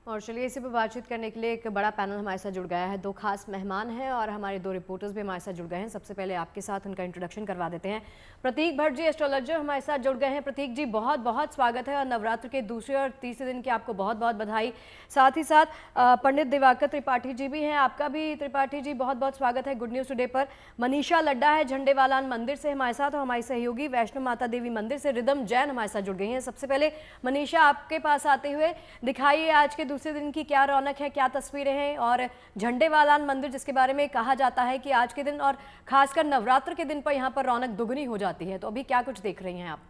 और चलिए इसी पर बातचीत करने के लिए एक बड़ा पैनल हमारे साथ जुड़ गया है। दो खास मेहमान हैं और हमारे दो रिपोर्टर्स भी हमारे साथ जुड़ गए हैं। सबसे पहले आपके साथ उनका इंट्रोडक्शन करवा देते हैं। प्रतीक भट्ट जी एस्ट्रोलॉजर हमारे साथ जुड़ गए हैं। प्रतीक जी बहुत बहुत स्वागत है और नवरात्र के दूसरे और तीसरे दिन की आपको बहुत बहुत बधाई। साथ ही साथ पंडित दिवाकर त्रिपाठी जी भी हैं, आपका भी त्रिपाठी जी बहुत बहुत स्वागत है गुड न्यूज़ टुडे पर। मनीषा लड्डा है झंडेवालान मंदिर से हमारे साथ और हमारी सहयोगी वैष्णो माता देवी मंदिर से रिदम जैन हमारे साथ जुड़ गई हैं। सबसे पहले मनीषा आपके पास आते हुए दिखाइए आज के दूसरे दिन की क्या रौनक है, क्या तस्वीरें हैं और झंडेवालान मंदिर जिसके बारे में कहा जाता है कि आज के दिन और खासकर नवरात्र के दिन पर यहाँ पर रौनक दुगनी हो जाती है, तो अभी क्या कुछ देख रही हैं आप?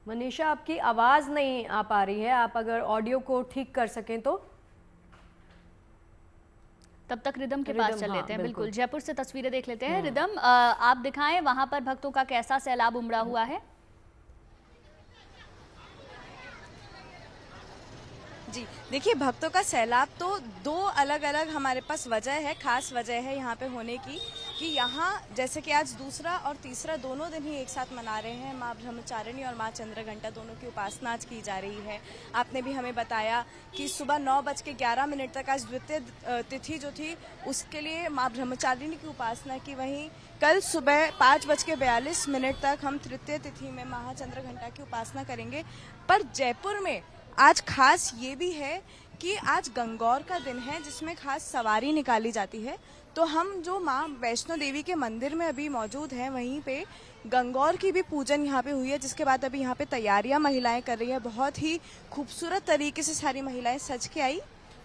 मनीषा आपकी आवाज नहीं आ पा रही है, आप अगर ऑडियो को ठीक कर सकें तो। तब तक रिदम के पास चल हाँ, लेते हैं। बिल्कुल जयपुर से तस्वीरें देख लेते हैं। रिदम, आप दिखाएं वहां पर भक्तों का कैसा सैलाब उमड़ा हुआ है। जी देखिए, भक्तों का सैलाब तो दो अलग अलग हमारे पास वजह है, खास वजह है यहाँ पे होने की कि यहाँ जैसे कि आज दूसरा और तीसरा दोनों दिन ही एक साथ मना रहे हैं। माँ ब्रह्मचारिणी और माँ चंद्रघंटा दोनों की उपासना आज की जा रही है। आपने भी हमें बताया कि सुबह 9:11 तक आज द्वितीय तिथि जो थी उसके लिए माँ ब्रह्मचारिणी की उपासना की। वहीं कल सुबह 5:42 तक हम तृतीय तिथि में माँ चंद्रघंटा की उपासना करेंगे। पर जयपुर में आज खास ये भी है कि आज गंगौर का दिन है जिसमें खास सवारी निकाली जाती है। तो हम जो माँ वैष्णो देवी के मंदिर में अभी मौजूद हैं वहीं पे गंगौर की भी पूजन यहाँ पे हुई है, जिसके बाद अभी यहाँ पे तैयारियां महिलाएं कर रही हैं। बहुत ही खूबसूरत तरीके से सारी महिलाएं सज के आई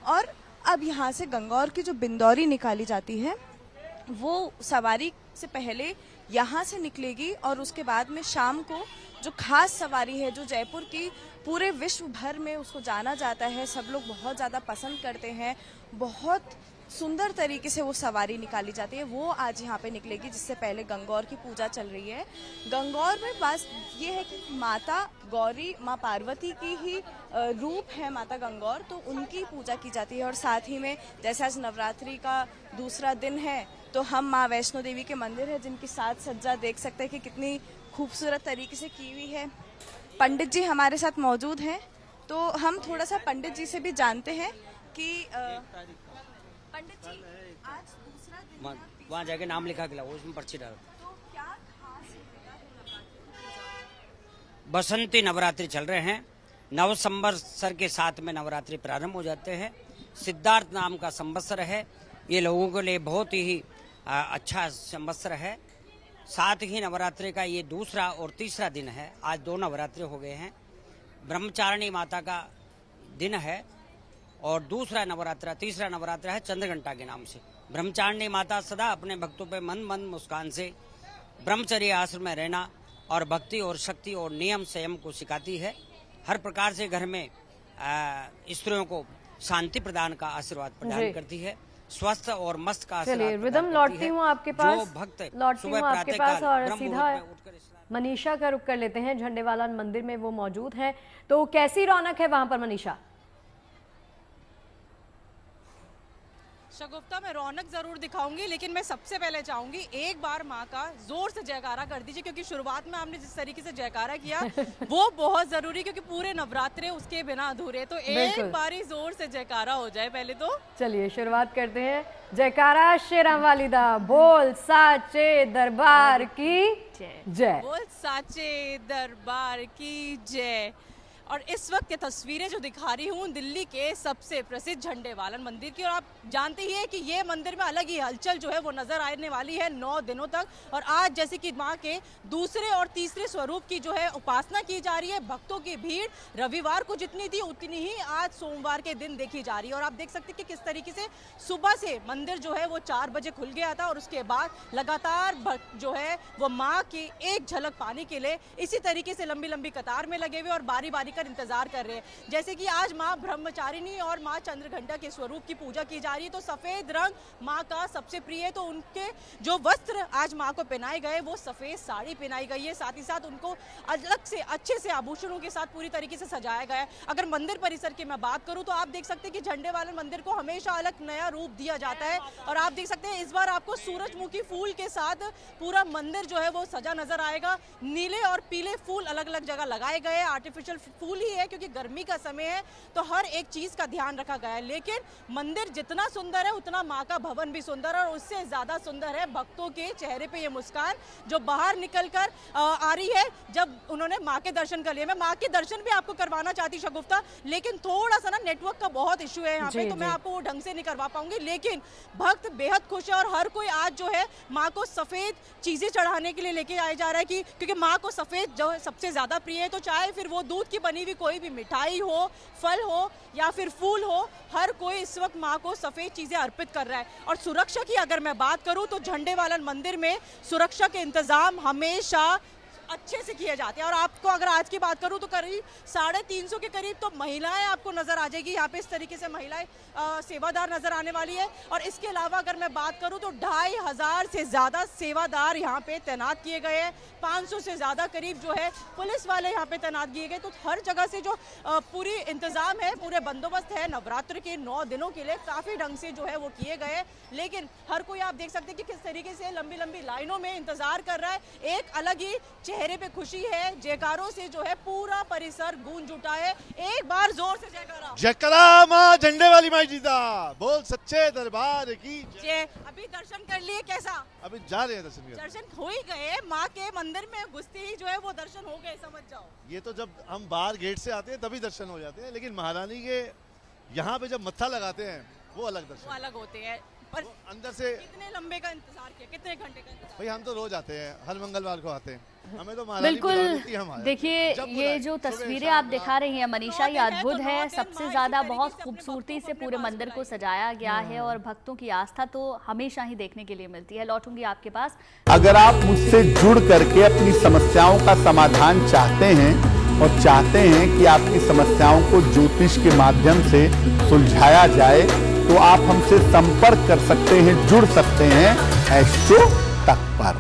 और अब यहाँ से गंगौर की जो बिंदौरी निकाली जाती है वो सवारी से पहले यहाँ से निकलेगी और उसके बाद में शाम को जो खास सवारी है जो जयपुर की पूरे विश्व भर में उसको जाना जाता है, सब लोग बहुत ज़्यादा पसंद करते हैं, बहुत सुंदर तरीके से वो सवारी निकाली जाती है, वो आज यहाँ पे निकलेगी। जिससे पहले गंगौर की पूजा चल रही है। गंगौर में बस ये है कि माता गौरी माँ पार्वती की ही रूप है माता गंगौर, तो उनकी पूजा की जाती है। और साथ ही में जैसे आज नवरात्रि का दूसरा दिन है तो हम माँ वैष्णो देवी के मंदिर है जिनकी साज सज्जा देख सकते हैं कि कितनी खूबसूरत तरीके से की हुई है। पंडित जी हमारे साथ मौजूद हैं, तो हम थोड़ा सा पंडित जी से भी जानते हैं कि पंडित जी आज दूसरा दिन वहाँ जाके नाम लिखा के लाओ, उसमें पर्ची डालो। तो क्या खास है? बसंती नवरात्रि चल रहे हैं। नव संवत्सर के साथ में नवरात्रि प्रारंभ हो जाते हैं। सिद्धार्थ नाम का संवत्सर है, ये लोगों के लिए बहुत ही अच्छा संवत्सर है। साथ ही नवरात्रि का ये दूसरा और तीसरा दिन है। आज दो नवरात्रि हो गए हैं। ब्रह्मचारिणी माता का दिन है और दूसरा नवरात्रा तीसरा नवरात्रा है चंद्रघंटा के नाम से। ब्रह्मचारिणी माता सदा अपने भक्तों पे मन मुस्कान से ब्रह्मचर्य आश्रम में रहना और भक्ति और शक्ति और नियम संयम को सिखाती है। हर प्रकार से घर में स्त्रियों को शांति प्रदान का आशीर्वाद प्रदान करती है, स्वस्थ और मस्त का आशीर्वाद। रिदम लौटती हूँ आपके पास, जो भक्त लौटती हूँ आपके पास और सीधा उठकर मनीषा का रुख कर लेते हैं। झंडेवालान मंदिर में वो मौजूद हैं, तो कैसी रौनक है वहां पर मनीषा? शगुफ्ता, मैं रौनक जरूर दिखाऊंगी, लेकिन मैं सबसे पहले चाहूंगी एक बार माँ का जोर से जयकारा कर दीजिए, क्योंकि शुरुआत में आपने जिस तरीके से जयकारा किया वो बहुत जरूरी, क्योंकि पूरे नवरात्रे उसके बिना अधूरे। तो एक बार ही जोर से जयकारा हो जाए पहले तो। चलिए शुरुआत करते हैं। जयकारा शेरां वालिदा बोल साचे दरबार की जय। बोल साचे दरबार की जय। और इस वक्त ये तस्वीरें जो दिखा रही हूँ दिल्ली के सबसे प्रसिद्ध झंडेवालान मंदिर की, और आप जानते ही है कि ये मंदिर में अलग ही हलचल जो है वो नजर आने वाली है 9 दिनों तक। और आज जैसे कि माँ के दूसरे और तीसरे स्वरूप की जो है उपासना की जा रही है, भक्तों की भीड़ रविवार को जितनी थी उतनी ही आज सोमवार के दिन देखी जा रही है। और आप देख सकते हैं कि किस तरीके से सुबह से मंदिर जो है वो 4 बजे खुल गया था और उसके बाद लगातार भक्त जो है वो माँ की एक झलक पाने के लिए इसी तरीके से लंबी लंबी कतार में लगे हुए और बारी बारी लेकर इंतजार कर रहे हैं। जैसे कि आज माँ ब्रह्मचारिणी और माँ चंद्रघंटा के स्वरूप की पूजा की जा रही है, तो सफेद रंग माँ का सबसे प्रिय है, तो उनके जो वस्त्र आज माँ को पहनाए गए वो सफेद साड़ी पहनाई गई है। साथ ही साथ उनको अलग से अच्छे से आभूषणों के साथ पूरी तरीके से सजाया गया है। अगर मंदिर परिसर की मैं बात करूं तो आप देख सकते हैं कि झंडे वाले मंदिर को हमेशा अलग नया रूप दिया जाता है, और आप देख सकते हैं इस बार आपको सूरजमुखी फूल के साथ पूरा मंदिर जो है वो सजा नजर आएगा। नीले और पीले फूल अलग अलग जगह लगाए गए हैं, आर्टिफिशियल फूल ही है क्योंकि गर्मी का समय है, तो हर एक चीज का ध्यान रखा गया है। लेकिन मंदिर जितना सुंदर है उतना माँ का भवन भी सुंदर है, और उससे ज्यादा सुंदर है भक्तों के चेहरे पे ये मुस्कान जो बाहर निकलकर आ रही है जब उन्होंने माँ के दर्शन कर लिए। मैं माँ के दर्शन भी आपको करवाना चाहती शगुफ्ता, लेकिन थोड़ा सा ना नेटवर्क का बहुत इशू है यहाँ पे, तो मैं आपको वो ढंग से नहीं करवा पाऊंगी। लेकिन भक्त बेहद खुश है, और हर कोई आज जो है माँ को सफेद चीजें चढ़ाने के लिए लेके आया जा रहा है कि क्योंकि माँ को सफेद जो है सबसे ज्यादा प्रिय है, तो चाहे फिर वो दूध की बनी हुई कोई भी मिठाई हो, फल हो या फिर फूल हो, हर कोई इस वक्त माँ को सफेद चीजें अर्पित कर रहा है। और सुरक्षा की अगर मैं बात करूं तो झंडेवालन मंदिर में सुरक्षा के इंतजाम हमेशा अच्छे से किए जाते हैं। और आपको अगर आज की बात करूं तो करीब 350 के करीब तो महिलाएं आपको नजर आ जाएगी यहाँ पे। इस तरीके से महिलाएं सेवादार नजर आने वाली है। और इसके अलावा अगर मैं बात करूं तो 2500 से ज्यादा सेवादार यहाँ पे तैनात किए गए हैं, 500 से ज्यादा करीब जो है पुलिस वाले यहाँ पे तैनात किए गए। तो हर जगह से जो पूरी इंतजाम है, पूरे बंदोबस्त है नवरात्र के 9 दिनों के लिए, काफी ढंग से जो है वो किए गए। लेकिन हर कोई आप देख सकते हैं कि किस तरीके से लंबी लंबी लाइनों में इंतजार कर रहा है। एक अलग ही चेहरे पे खुशी है, जयकारों से जो है पूरा परिसर गूंज उठा है। एक बार जोर से जयकारा। जयकारा माँ झंडे वाली माई जीता, बोल सच्चे दरबार की जय। अभी दर्शन कर लिए, कैसा? अभी जा रहे हैं दर्शन करने। दर्शन हो ही गए, माँ के मंदिर में घुसते ही जो है वो दर्शन हो गए, समझ जाओ। ये तो जब हम बाहर गेट से आते हैं तभी दर्शन हो जाते हैं, लेकिन महारानी के यहाँ पे जब मत्था लगाते हैं वो अलग दर्शन, वो अलग होते हैं। पर वो अंदर से। कितने लंबे का इंतजार किया, कितने घंटे का इंतजार? भाई हम तो रोज आते हैं, हर मंगलवार को आते हैं, हमें तो महारानी बिल्कुल। बुला लेती है, हम आ जाते हैं। देखिए जब ये बुलाए, जो सुबह, तस्वीरें शाम, आप रात। दिखा रही हैं मनीषा, ये 9 दिन है तो अद्भुत 9 है। दिन सबसे माँ ज्यादा इसी बहुत तरीके से अपने खूबसूरती भक्तों से को पूरे अपने मंदिर पास को सजाया गया है, और भक्तों की आस्था तो हमेशा ही देखने के लिए मिलती है। लौटूंगी आपके पास। अगर आप मुझसे जुड़ करके अपनी समस्याओं का समाधान चाहते हैं और चाहते हैं कि आपकी समस्याओं को ज्योतिष के माध्यम से सुलझाया जाए, तो आप हमसे संपर्क कर सकते हैं, जुड़ सकते हैं एस्ट्रो तक पर।